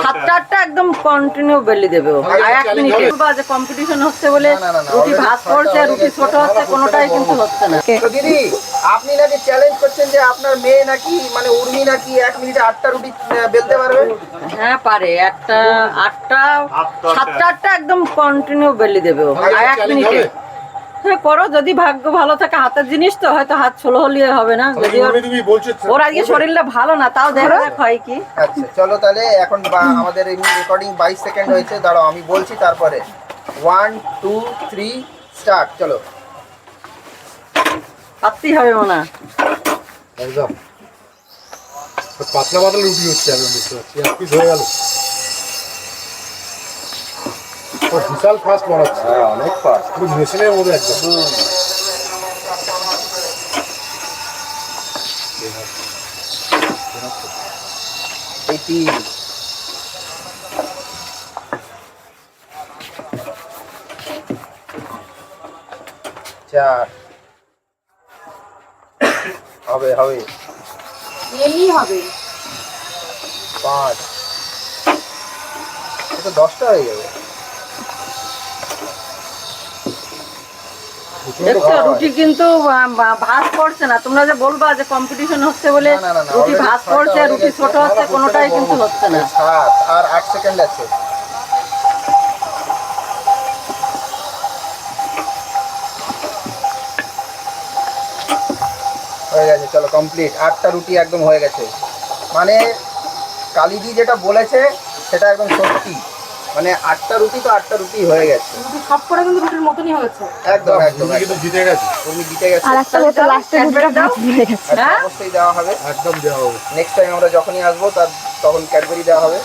সাতটা আটটা একদম কন্টিনিউ বেলি দেবে ও। আর 1 মিনিটে বাজে কম্পিটিশন হচ্ছে বলে রুটি ভাজ পড়ছে রুটি ছোট হচ্ছে কোনোটাই কিন্তু হচ্ছে না। তো দিদি আপনি নাকি চ্যালেঞ্জ করছেন যে আপনার মেয়ে নাকি মানে উর্মি নাকি 1 মিনিটে 8টা রুটি বেলতে পারবে? হ্যাঁ পারে, একটা আটটা সাতটা আটটা একদম কন্টিনিউ বেলি দেবে ও। আর 1 মিনিটে হ্যাঁ করো, যদি ভাগ্য ভালো থাকে, হাতের জিনিস তো হয়তো হাত ছোলো হলিয়ে হবে না, যদি ওর আজকে শরীরটা ভালো না, তাও দেখা যাক হয় কি। আচ্ছা চলো তাহলে এখন আমাদের এমনি রেকর্ডিং 22 সেকেন্ড হয়েছে, দাঁড়াও আমি বলছি তারপরে 1 2 3 স্টার্ট। চলো পাততেই হবে মনে হয়। একদম পাতলা পাতলা রুটি হচ্ছে, আমি বুঝতে পারছি। 1 পিস হয়ে গেল, বিশাল ফাস্ট বানাচ্ছে। হ্যাঁ অনেক ফাস্ট, পুরো মেশিনের মধ্যে একদম। এই 3 4 হবে হবে এমনি হবে 5 এটা 10টা হয়ে যাবে। দেখছো রুটি কিন্তু ভাজ পড়ছে না, তোমরা যে বলবা যে কম্পিটিশন হচ্ছে বলে না, না, না, রুটি already ভাজ 6টা পড়ছে হয়ে রুটি গেছে। ছোট হচ্ছে কোনোটাই কিন্তু হচ্ছে না। 7 আর 8 সেকেন্ড আছে। হয়ে গেছে, চলো কমপ্লিট। 8টা রুটি একদম হয়ে গেছে। মানে কালিদি যেটা বলেছে সেটা একদম সত্যি, মানে 8টা রুটি তো 8টা রুটি হয়ে গেছে। রুটি সব করে কিন্তু রুটির মতনই হয়েছে। একদম একদম তুমি কিন্তু জিতে গেছে। তুমি জিতে গেছে। আর একটা হয়তো লাস্টে রুটিটা ভাজ হয়ে গেছে। আচ্ছা, অবশ্যই দেওয়া হবে। একদম দেওয়া হবে। নেক্সট টাইম আমরা যখনই আসবো তখন ক্যাডবেরি দেওয়া হবে।